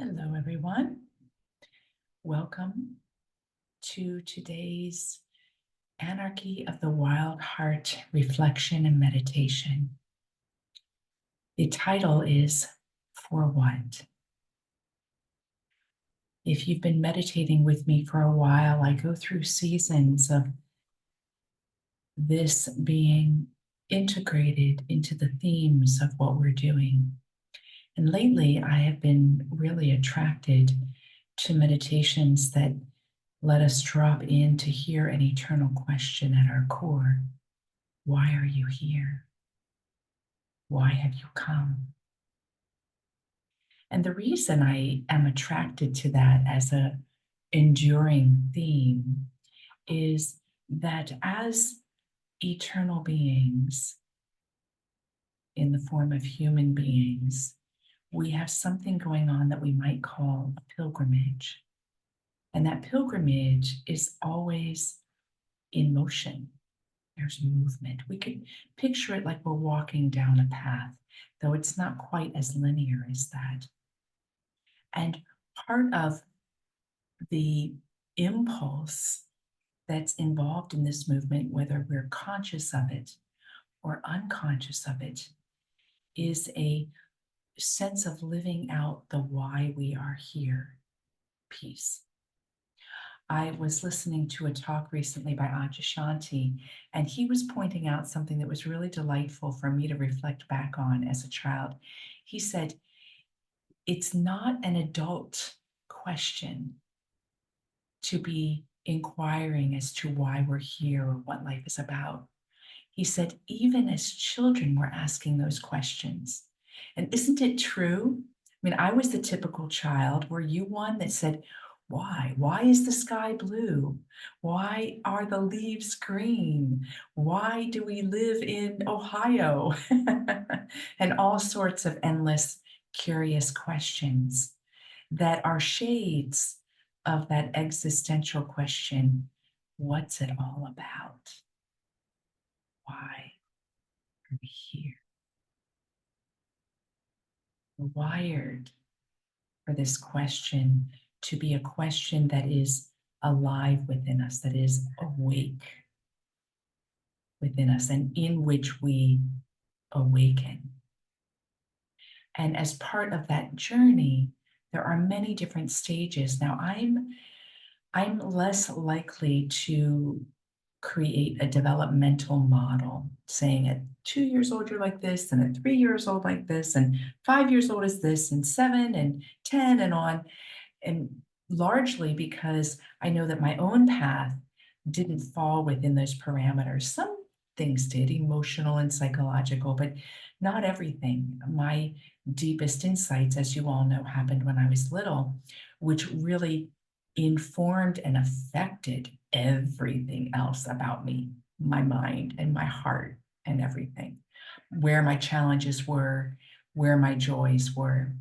Hello, everyone. Welcome to today's Anarchy of the Wild Heart reflection and meditation. The title is For What? If you've been meditating with me for a while, I go through seasons of this being integrated into the themes of what we're doing. And lately, I have been really attracted to meditations that let us drop in to hear an eternal question at our core. Why are you here? Why have you come? And the reason I am attracted to that as a enduring theme is that as eternal beings in the form of human beings, we have something going on that we might call a pilgrimage. And that pilgrimage is always in motion. There's movement. We could picture it like we're walking down a path, though it's not quite as linear as that. And part of the impulse that's involved in this movement, whether we're conscious of it or unconscious of it, is a sense of living out the why we are here piece. I was listening to a talk recently by Shanti, and he was pointing out something that was really delightful for me to reflect back on as a child. He said, it's not an adult question to be inquiring as to why we're here or what life is about. He said, even as children, we're asking those questions. And isn't it true? I mean, I was the typical child. Were you one that said, why? Why is the sky blue? Why are the leaves green? Why do we live in Ohio? And all sorts of endless, curious questions that are shades of that existential question, what's it all about? Why are we here? We're wired for this question to be a question that is alive within us, that is awake within us, and in which we awaken. And as part of that journey, there are many different stages. Now, I'm less likely to create a developmental model saying at 2 years old you're like this, and at 3 years old like this, and 5 years old is this, and 7 and 10 and on. And largely because I know that my own path didn't fall within those parameters. Some things did, emotional and psychological, but not everything. My deepest insights, as you all know, happened when I was little, which really informed and affected everything else about me, my mind and my heart and everything, where my challenges were, where my joys were.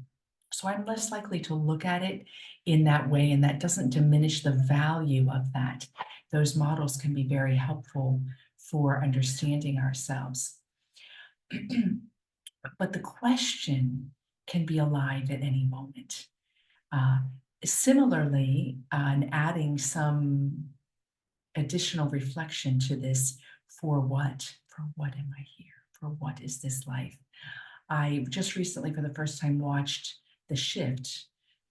So I'm less likely to look at it in that way, and that doesn't diminish the value of that. Those models can be very helpful for understanding ourselves. But the question can be alive at any moment. Similarly, and adding some additional reflection to this, for what? For what am I here? For what is this life? I just recently, for the first time, watched The Shift,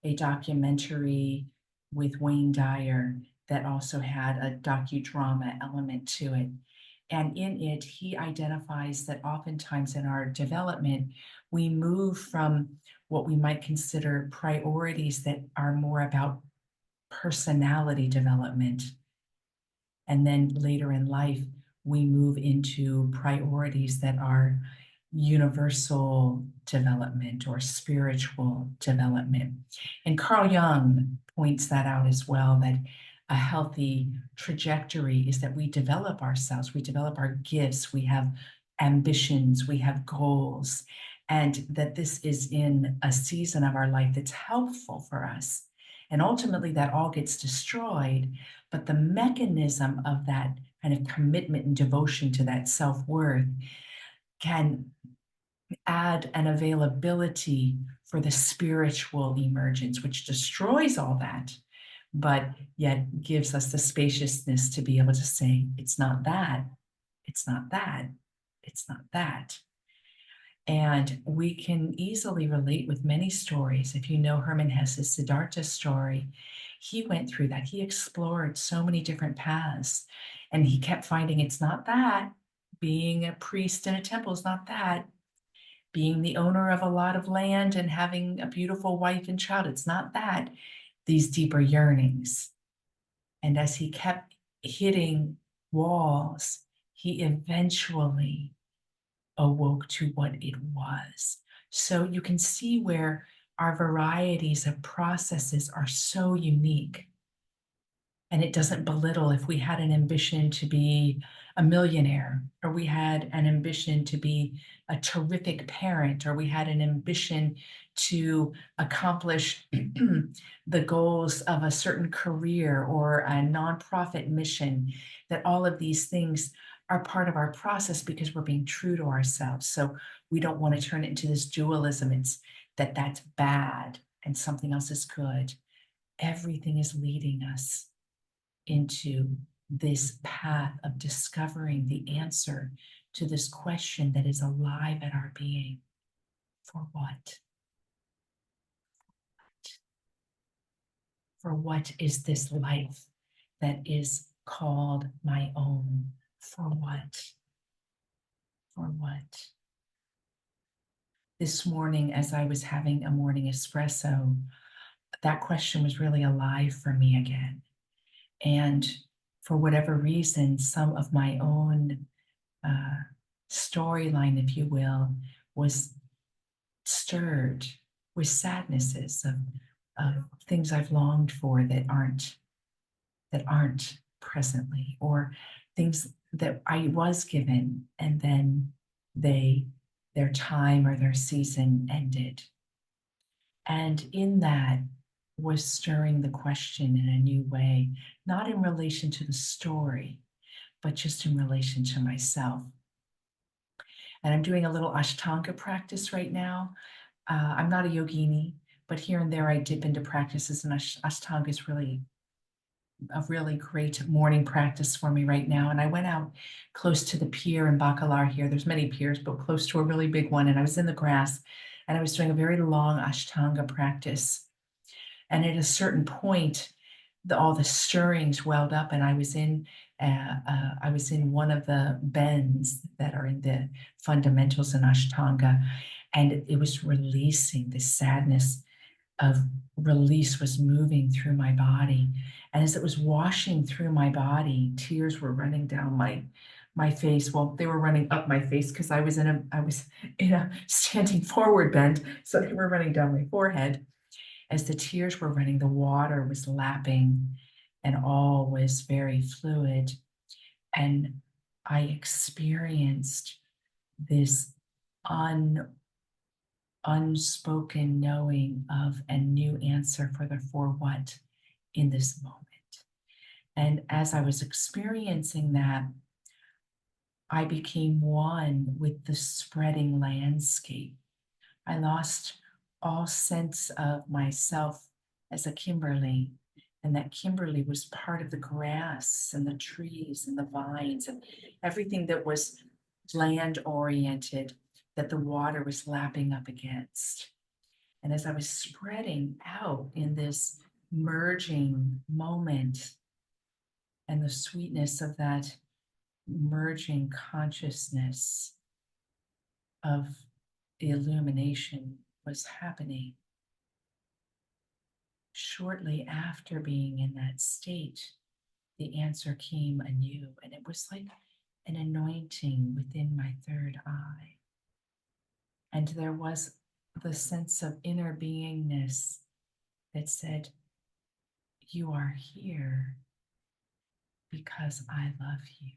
a documentary with Wayne Dyer that also had a docudrama element to it. And in it, he identifies that oftentimes in our development, we move from what we might consider priorities that are more about personality development. And then later in life, we move into priorities that are universal development or spiritual development. And Carl Jung points that out as well, that a healthy trajectory is that we develop ourselves, we develop our gifts, we have ambitions, we have goals, and that this is in a season of our life that's helpful for us. And ultimately that all gets destroyed, but the mechanism of that kind of commitment and devotion to that self-worth can add an availability for the spiritual emergence, which destroys all that, but yet gives us the spaciousness to be able to say, it's not that, it's not that, it's not that. And we can easily relate with many stories. If you know Hermann Hesse's Siddhartha story, he went through that. He explored so many different paths, and he kept finding it's not that. Being a priest in a temple is not that. Being the owner of a lot of land and having a beautiful wife and child, it's not that. These deeper yearnings. And as he kept hitting walls, he eventually awoke to what it was. So you can see where our varieties of processes are so unique. And it doesn't belittle if we had an ambition to be a millionaire, or we had an ambition to be a terrific parent, or we had an ambition to accomplish the goals of a certain career or a nonprofit mission, that all of these things are part of our process because we're being true to ourselves. So we don't want to turn it into this dualism. It's that's bad and something else is good. Everything is leading us into this path of discovering the answer to this question that is alive at our being. For what? For what is this life that is called my own? For what? For what? This morning, as I was having a morning espresso, that question was really alive for me again. And for whatever reason, some of my own storyline, if you will, was stirred with sadnesses of things I've longed for that aren't presently, or things that I was given and then their time or their season ended. And in that was stirring the question in a new way, not in relation to the story, but just in relation to myself. And I'm doing a little Ashtanga practice right now. I'm not a yogini, but here and there I dip into practices, and Ashtanga is really a really great morning practice for me right now. And I went out close to the pier in Bacalar here. There's many piers, but close to a really big one. And I was in the grass and I was doing a very long Ashtanga practice. And at a certain point, all the stirrings welled up, and I was in one of the bends that are in the fundamentals in Ashtanga, and it was releasing the sadness of release was moving through my body. And as it was washing through my body, tears were running down my face. Well, they were running up my face because I was in a standing forward bend, so they were running down my forehead. As the tears were running, the water was lapping and all was very fluid. And I experienced this unspoken knowing of a new answer for the for what in this moment. And as I was experiencing that, I became one with the spreading landscape. I lost all sense of myself as a Kimberly, and that Kimberly was part of the grass and the trees and the vines and everything that was land oriented, that the water was lapping up against. And as I was spreading out in this merging moment and the sweetness of that merging consciousness of the illumination was happening, shortly after being in that state, the answer came anew, and it was like an anointing within my third eye. And there was the sense of inner beingness that said, you are here because I love you.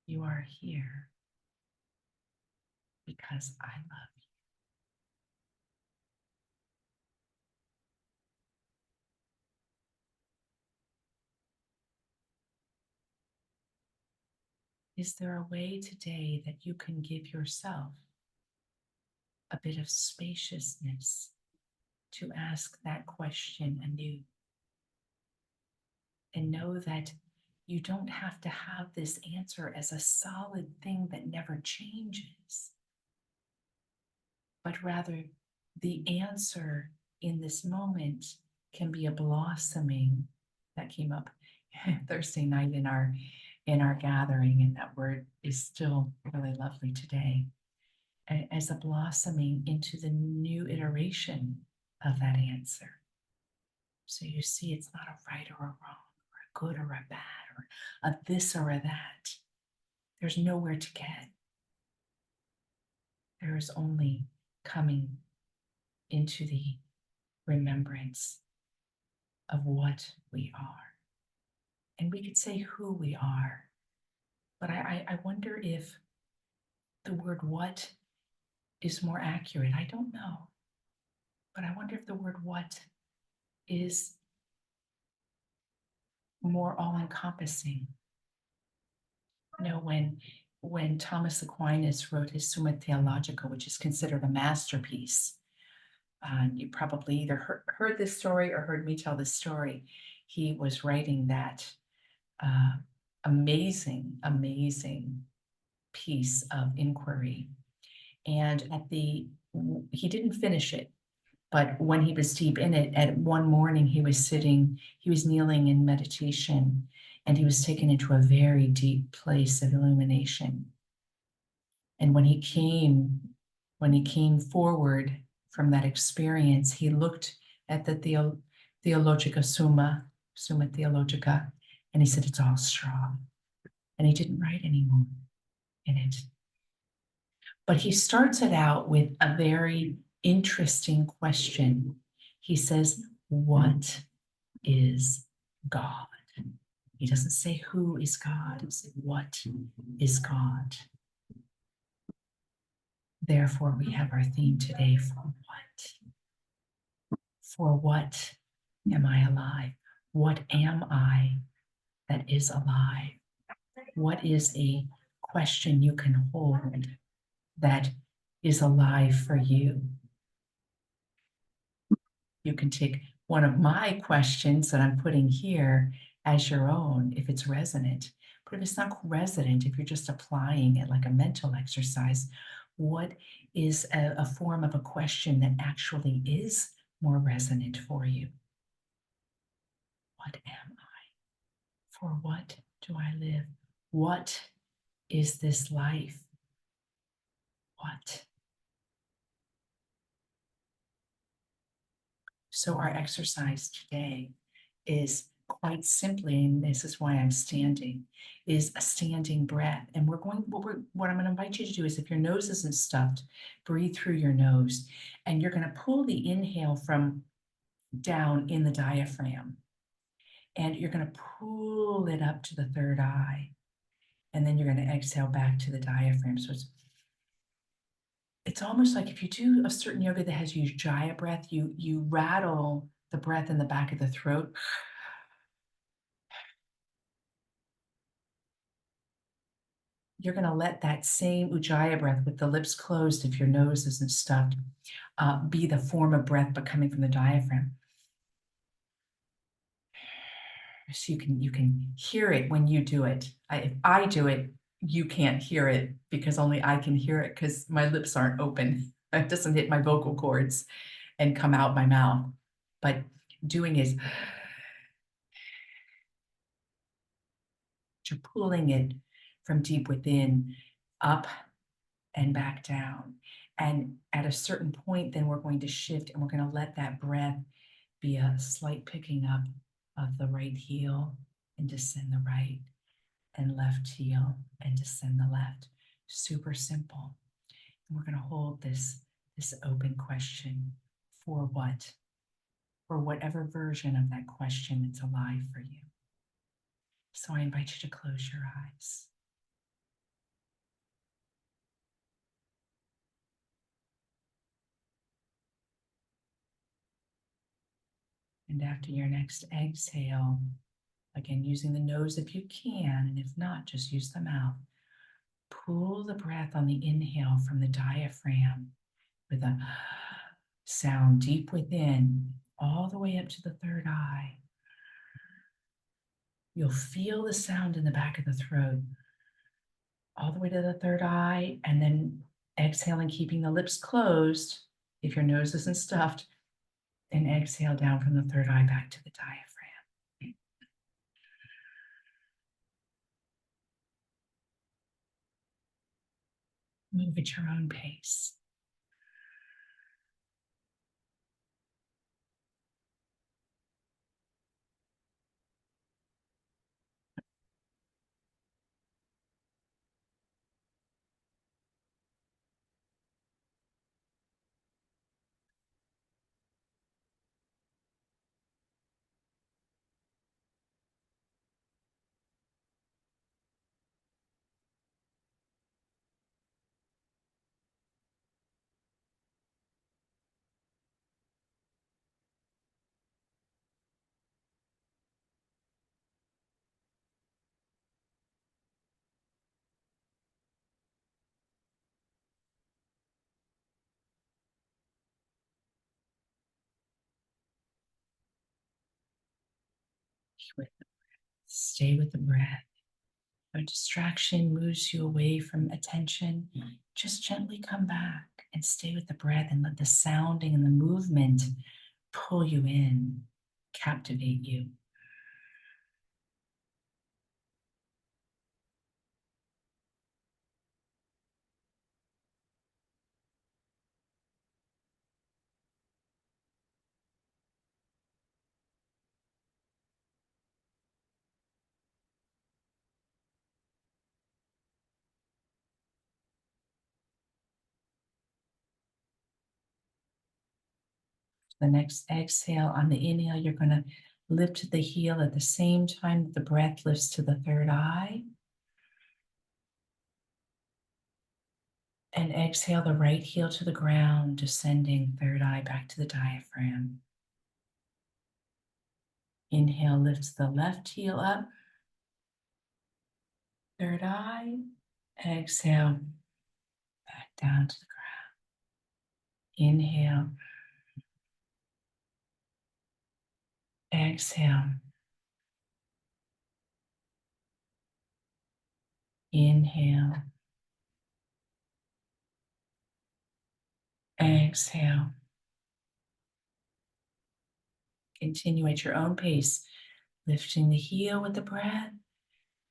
You are here because I love is there a way today that you can give yourself a bit of spaciousness to ask that question anew? And know that you don't have to have this answer as a solid thing that never changes, but rather the answer in this moment can be a blossoming that came up Thursday night in our gathering, and that word is still really lovely today, as a blossoming into the new iteration of that answer. So you see, it's not a right or a wrong, or a good or a bad, or a this or a that. There's nowhere to get. There is only coming into the remembrance of what we are. And we could say who we are, but I wonder if the word what is more accurate. I don't know. But I wonder if the word what is more all-encompassing. You know, when Thomas Aquinas wrote his Summa Theologica, which is considered a masterpiece, you probably either heard this story or heard me tell this story. He was writing that amazing piece of inquiry. And he didn't finish it, but when he was deep in it, at one morning he was kneeling in meditation, and he was taken into a very deep place of illumination. And when he came forward from that experience, he looked at the Theologica Summa Theologica, and he said, it's all straw. And he didn't write anymore in it. But he starts it out with a very interesting question. He says, what is God? He doesn't say who is God, he says, what is God? Therefore, we have our theme today, for what? For what am I alive? What am I that is alive? What is a question you can hold that is alive for you? You can take one of my questions that I'm putting here as your own if it's resonant. But if it's not resonant, if you're just applying it like a mental exercise, what is a form of a question that actually is more resonant for you? What am I? For what do I live? What is this life? What? So our exercise today is quite simply, and this is why I'm standing, is a standing breath. And what I'm going to invite you to do is, if your nose isn't stuffed, breathe through your nose, and you're going to pull the inhale from down in the diaphragm, and you're going to pull it up to the third eye, and then you're going to exhale back to the diaphragm. So it's almost like if you do a certain yoga that has Ujjayi breath, you rattle the breath in the back of the throat. You're going to let that same Ujjayi breath with the lips closed, if your nose isn't stuffed, be the form of breath, but coming from the diaphragm. So you can hear it when you do it. If I do it, you can't hear it because only I can hear it because my lips aren't open. It doesn't hit my vocal cords and come out my mouth. But doing is you're pulling it from deep within up and back down. And at a certain point, then we're going to shift and we're going to let that breath be a slight picking up of the right heel and descend the right, and left heel and descend the left. Super simple. And we're going to hold this open question. For what? For whatever version of that question that's alive for you. So I invite you to close your eyes. And after your next exhale, again, using the nose if you can, and if not, just use the mouth. Pull the breath on the inhale from the diaphragm with a sound deep within, all the way up to the third eye. You'll feel the sound in the back of the throat, all the way to the third eye, and then exhaling, keeping the lips closed if your nose isn't stuffed, and exhale down from the third eye back to the diaphragm. Move at your own pace. Stay with the breath. If a distraction moves you away from attention, just gently come back and stay with the breath and let the sounding and the movement pull you in, captivate you. The next exhale, on the inhale, you're going to lift the heel at the same time that the breath lifts to the third eye. And exhale the right heel to the ground, descending third eye back to the diaphragm. Inhale lifts the left heel up, third eye. Exhale back down to the ground. Inhale. Exhale. Inhale. Exhale. Continue at your own pace, lifting the heel with the breath,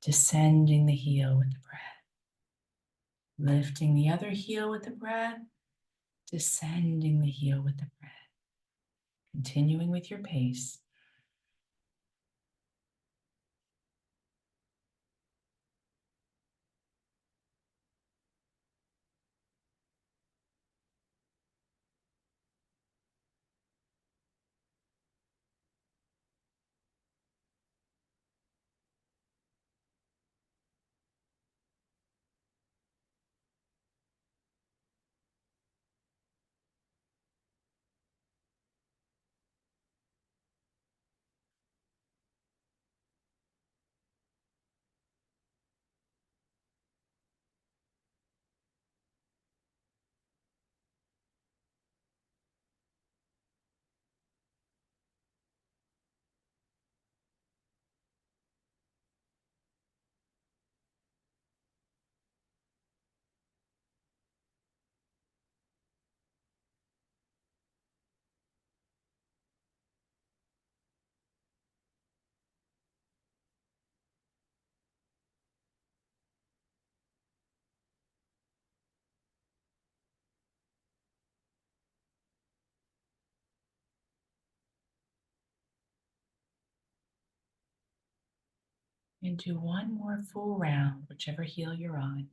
descending the heel with the breath. Lifting the other heel with the breath, descending the heel with the breath. Continuing with your pace. And do one more full round, whichever heel you're on.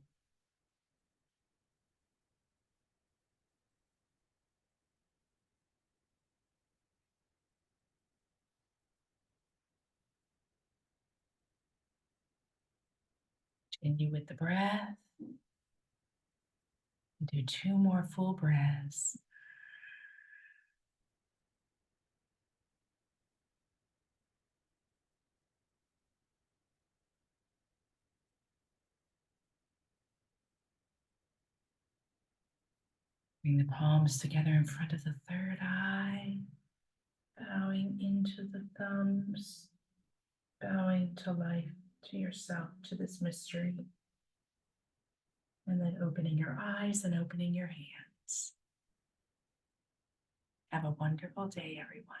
Continue with the breath. Do two more full breaths. Bring the palms together in front of the third eye, bowing into the thumbs, bowing to life, to yourself, to this mystery. And then opening your eyes and opening your hands. Have a wonderful day, everyone.